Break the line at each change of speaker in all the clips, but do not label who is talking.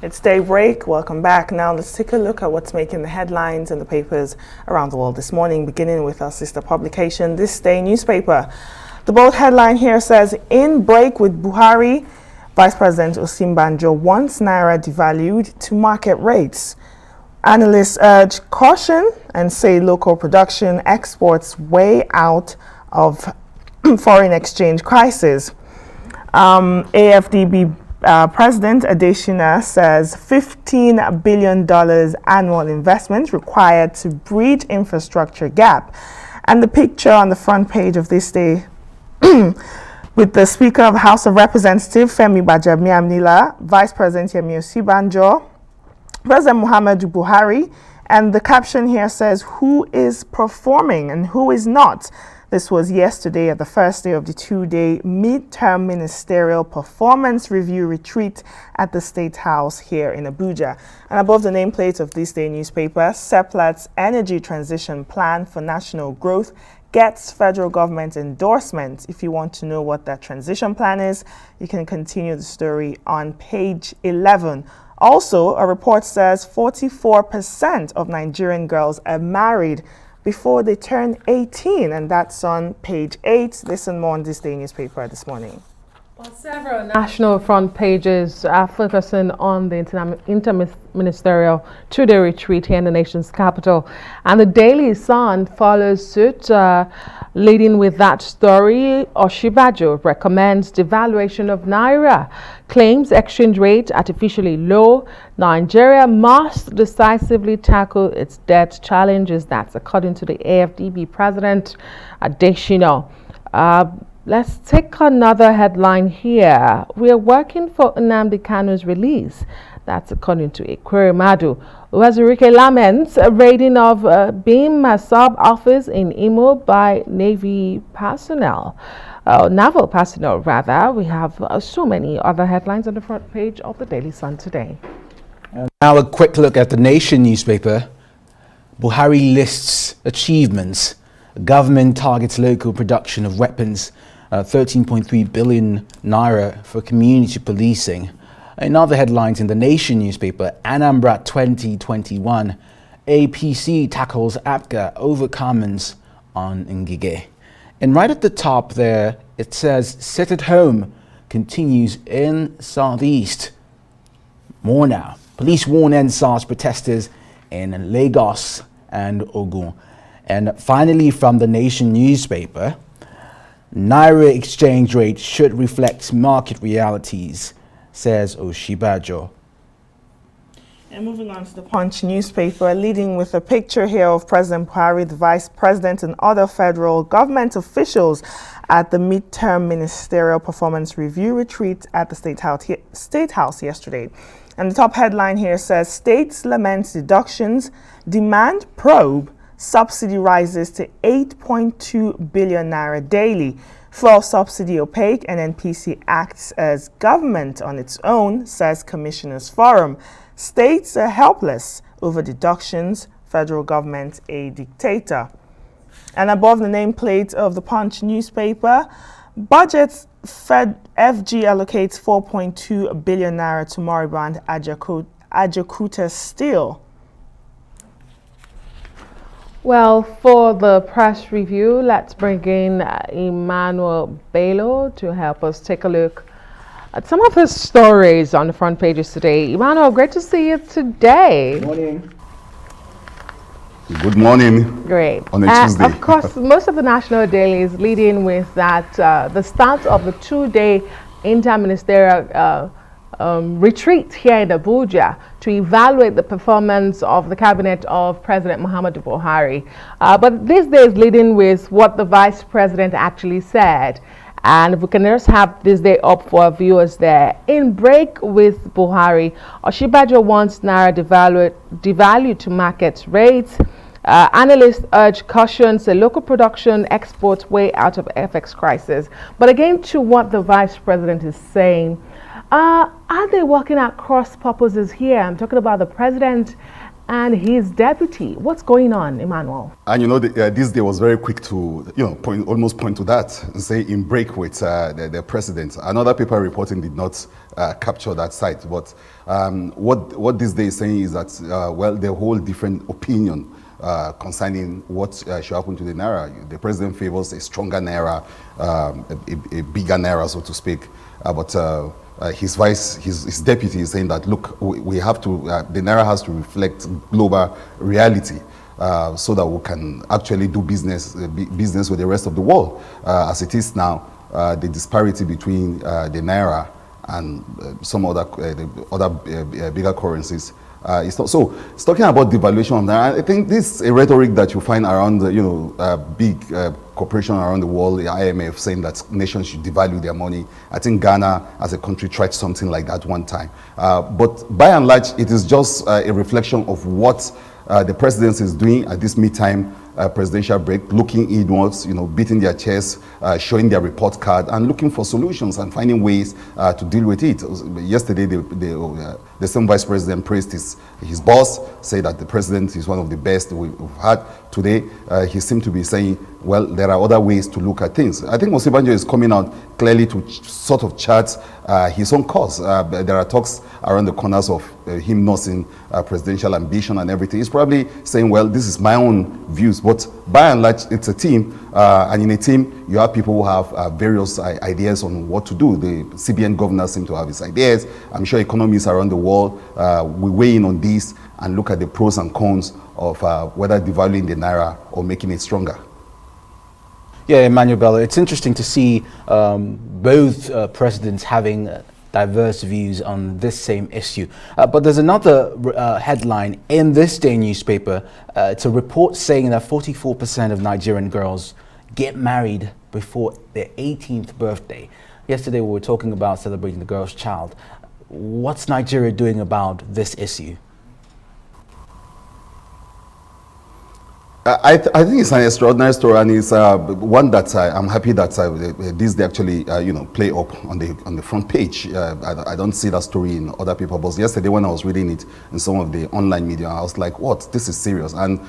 It's Daybreak. Welcome back. Now let's take a look at what's making the headlines in the papers around the world this morning, beginning with our sister publication, This Day newspaper. The bold headline here says, "In break with Buhari, Vice President Osinbajo wants Naira devalued to market rates. Analysts urge caution and say local production exports way out of foreign exchange crisis." AFDB President Adesina says $15 billion annual investment required to bridge infrastructure gap. And the picture on the front page of This Day with the Speaker of the House of Representatives, Femi Gbajamiamila, Vice President Yemi Osinbajo, President Muhammadu Buhari, and the caption here says, "Who is performing and who is not?" This was yesterday at the first day of the two-day midterm ministerial performance review retreat at the State House here in Abuja. And above the nameplate of This Day newspaper, Seplat's Energy Transition Plan for National Growth gets federal government endorsement. If you want to know what that transition plan is, you can continue the story on page 11. Also, a report says 44% of Nigerian girls are married before they turn 18, and that's on page 8. Listen more on This Day newspaper this morning.
Well, several national front pages are focusing on the interministerial two-day retreat here in the nation's capital. And the Daily Sun follows suit, leading with that story. Osinbajo recommends devaluation of Naira, claims exchange rate artificially low. Nigeria must decisively tackle its debt challenges. That's according to the AFDB President Adesina. Let's take another headline here. We are working for Nnamdi Kanu's release. That's according to Ekweremadu. Wazirike laments a raiding of BIM sub office in Imo by Navy personnel. Naval personnel, rather. We have so many other headlines on the front page of the Daily Sun today.
Now a quick look at the Nation newspaper. Buhari lists achievements. Government targets local production of weapons, 13.3 billion naira for community policing. In other headlines in the Nation newspaper, Anambra 2021, APC tackles APGA over comments on Ngige. And right at the top there, it says sit at home continues in Southeast. More now. Police warn NSAS protesters in Lagos and Ogun. And finally, from the Nation newspaper, Naira exchange rate should reflect market realities, says Osinbajo.
And moving on to the Punch newspaper, leading with a picture here of President Buhari, the Vice President, and other federal government officials at the midterm ministerial performance review retreat at the State House yesterday. And the top headline here says, "States lament deductions, demand probe, subsidy rises to 8.2 billion naira daily. Fuel subsidy opaque and NPC acts as government on its own, says Commissioners Forum. States are helpless over deductions, federal government a dictator." And above the nameplate of the Punch newspaper, budget FG allocates 4.2 billion naira to moribund Ajaokuta Steel.
Well, for the press review, let's bring in Emmanuel Bello to help us take a look at some of his stories on the front pages today. Emmanuel, great to see you today.
Good morning. Good morning.
Great.
On a Tuesday.
Of course, most of the national dailies leading with that, the start of the two-day interministerial retreat here in Abuja to evaluate the performance of the cabinet of President Muhammadu Buhari. But these days leading with what the Vice President actually said. And if we can just have this day up for our viewers there. In break with Buhari, Osinbajo wants Naira devalued to market rates. Analysts urge caution, say local production exports way out of FX crisis. But again, to what the Vice President is saying, are they working out cross purposes here? I'm talking about the President and his deputy. What's going on, Emmanuel?
And this day was very quick to, almost point to that and say in break with the president. Another paper reporting did not capture that site. But what this day is saying is that, the whole different opinion concerning what should happen to the Naira. The president favors a stronger Naira, a bigger Naira, so to speak. But his deputy is saying that, look, we have to, the Naira has to reflect global reality so that we can actually do business with the rest of the world. As it is now, the disparity between the Naira and some other bigger currencies it's not. So it's talking about devaluation of Naira. I think this is a rhetoric that you find around big corporation around the world, the IMF saying that nations should devalue their money. I think Ghana as a country tried something like that one time. But by and large, it is just a reflection of what the presidency is doing at this midtime presidential break, looking inwards, beating their chests, showing their report card, and looking for solutions and finding ways to deal with it. Yesterday, the same vice president praised his boss, said that the president is one of the best we've had. Today, he seemed to be saying, well, there are other ways to look at things. I think Osinbajo is coming out clearly to sort of chart his own course. There are talks around the corners of him nursing presidential ambition and everything. He's probably saying, well, this is my own views. But by and large, it's a team. And in a team, you have people who have various ideas on what to do. The CBN governor seem to have his ideas. I'm sure economists around the world will weigh in on this and look at the pros and cons of whether devaluing the Naira or making it stronger.
Yeah, Emmanuel Bello, it's interesting to see both presidents having diverse views on this same issue. But there's another headline in this day newspaper. It's a report saying that 44% of Nigerian girls get married before their 18th birthday. Yesterday we were talking about celebrating the girl's child. What's Nigeria doing about this issue?
I think it's an extraordinary story, and it's one that I'm happy that this they actually play up on the front page. I don't see that story in other people, but yesterday when I was reading it in some of the online media, I was like, "What? This is serious!" And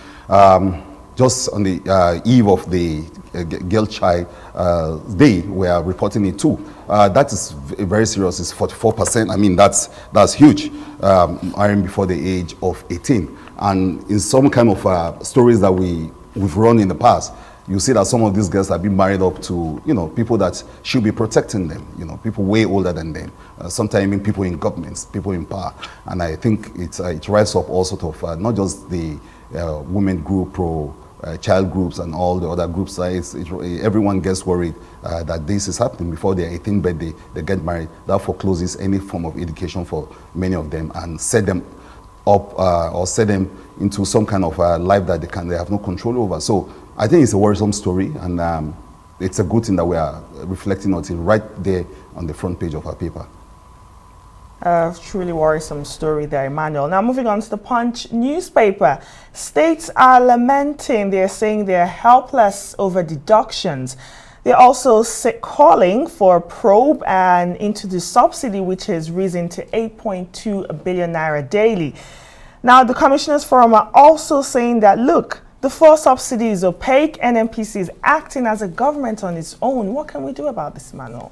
just on the eve of the girl child day, we are reporting it too. That is very serious. It's 44%. I mean, that's huge. Marrying before the age of 18. And in some kind of stories that we've run in the past, you see that some of these girls have been married up to, people that should be protecting them, people way older than them, sometimes even people in governments, people in power. And I think it rises up all sort of, not just the women group or child groups and all the other groups. Everyone gets worried that this is happening before their 18th birthday, they get married. That forecloses any form of education for many of them and set them up or set them into some kind of life that they have no control over. So I think it's a worrisome story, and it's a good thing that we are reflecting on it right there on the front page of our paper.
Truly worrisome story there, Emmanuel. Now moving on to the Punch newspaper. States are lamenting, they're saying they're helpless over deductions. They're also calling for a probe and into the subsidy, which has risen to 8.2 billion naira daily. Now, the Commissioners Forum are also saying that, look, the fuel subsidy is opaque. NNPC is acting as a government on its own. What can we do about this, Emmanuel?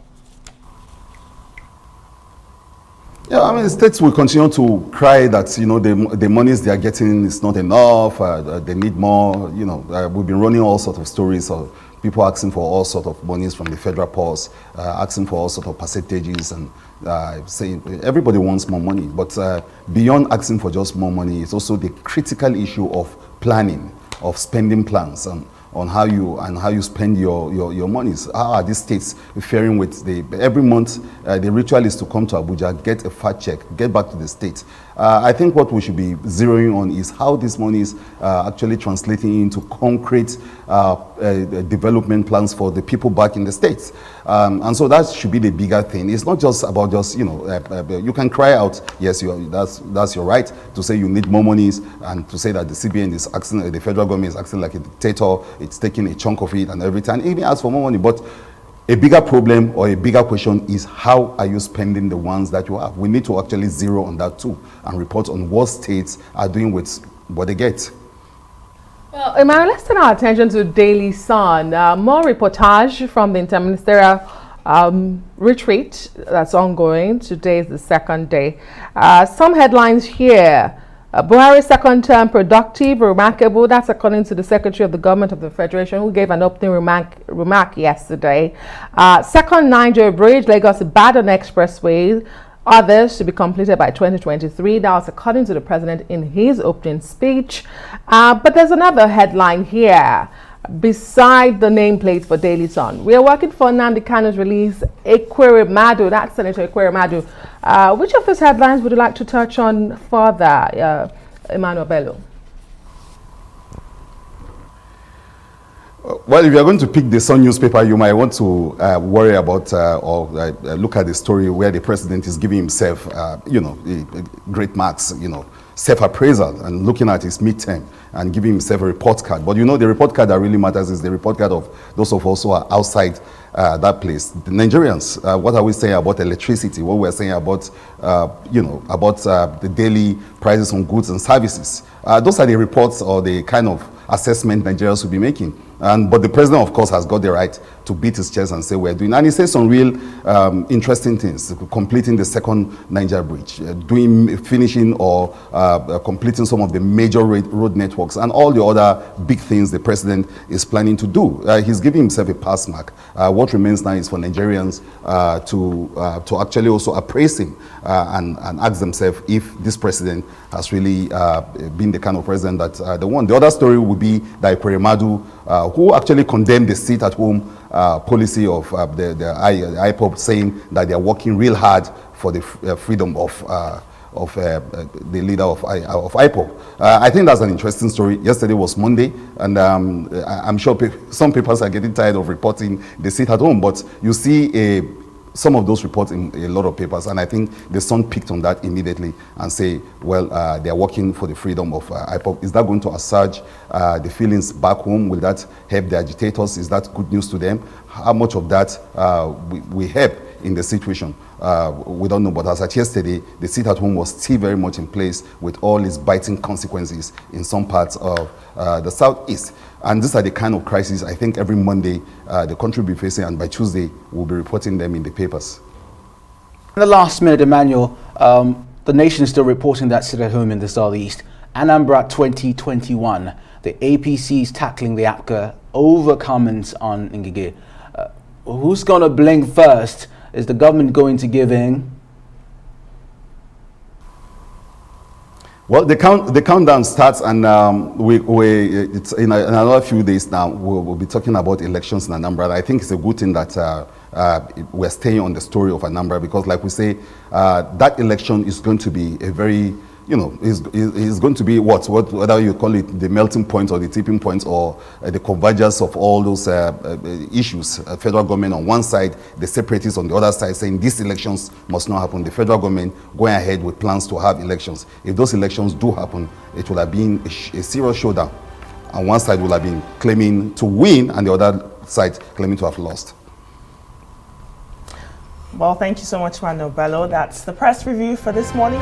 Yeah, I mean, the states will continue to cry that, the monies they are getting is not enough, they need more, we've been running all sorts of stories of people asking for all sorts of monies from the federal purse, asking for all sorts of percentages, and saying everybody wants more money. But beyond asking for just more money, it's also the critical issue of planning, of spending plans, and on how you spend your monies. How are these states faring with every month the ritual is to come to Abuja, get a fat check, get back to the state. I think what we should be zeroing on is how this money is actually translating into concrete development plans for the people back in the states. And so that should be the bigger thing. It's not just about you can cry out, yes, that's your right to say you need more monies, and to say that the CBN is acting, the federal government is acting like a dictator, it's taking a chunk of it and everything, and even ask for more money. But a bigger problem or a bigger question is, how are you spending the ones that you have? We need to actually zero on that too and report on what states are doing with what they get.
Well, Emmanuel, let's turn our attention to Daily Sun. More reportage from the interministerial retreat that's ongoing. Today is the second day. Some headlines here. Buhari's second term productive, remarkable. That's according to the Secretary of the Government of the Federation, who gave an opening remark yesterday. Second Niger Bridge, Lagos-Ibadan Expressway, others to be completed by 2023. That was according to the president in his opening speech. But there's another headline here beside the nameplate for Daily Sun. We are working for Nnamdi Kanu's release. Ekweremadu, that's Senator Ekweremadu. Which of these headlines would you like to touch on further, Emmanuel Bello?
Well, if you're going to pick the Sun newspaper, you might want to worry about or look at the story where the president is giving himself, great marks, self-appraisal and looking at his midterm and giving himself a report card. But the report card that really matters is the report card of those of us who are outside that place. The Nigerians, what are we saying about electricity? What we're saying about, the daily prices on goods and services. Those are the reports or the kind of assessment Nigerians will be making. But the president, of course, has got the right to beat his chest and say we're doing. And he says some real interesting things, completing the second Niger Bridge, finishing or completing some of the major road networks and all the other big things the president is planning to do. He's giving himself a pass mark. What remains now is for Nigerians to actually also appraise him and ask themselves if this president has really been the kind of president that they want. The other story would be that Ekweremadu, who actually condemned the sit-at-home policy of the IPOB, saying that they are working real hard for the freedom of the leader of IPOB. I think that's an interesting story. Yesterday was Monday, and I'm sure some papers are getting tired of reporting the sit-at-home, but you see some of those reports in a lot of papers, and I think the Sun picked on that immediately and say, well, they are working for the freedom of IPOB. Is that going to assuage the feelings back home? Will that help the agitators? Is that good news to them? How much of that we help in the situation? We don't know, but as at yesterday, the sit-at-home was still very much in place with all its biting consequences in some parts of the southeast. And these are the kind of crises I think every Monday the country will be facing, and by Tuesday we'll be reporting them in the papers.
In the last minute, Emmanuel, the nation is still reporting that sit-at-home in the southeast. Anambra 2021, the APC is tackling the APCA over comments on Ngige. Who's going to blink first? Is the government going to give in?
Well, the countdown starts, and it's in another few days now. We'll be talking about elections in Anambra. I think it's a good thing that we're staying on the story of Anambra, because, like we say, that election is going to be a very, is going to be whether you call it the melting point or the tipping point or the convergence of all those issues. Federal government on one side, the separatists on the other side saying these elections must not happen. The federal government going ahead with plans to have elections. If those elections do happen, it will have been a serious showdown. And one side will have been claiming to win and the other side claiming to have lost.
Well, thank you so much, Emmanuel Bello. That's the press review for this morning.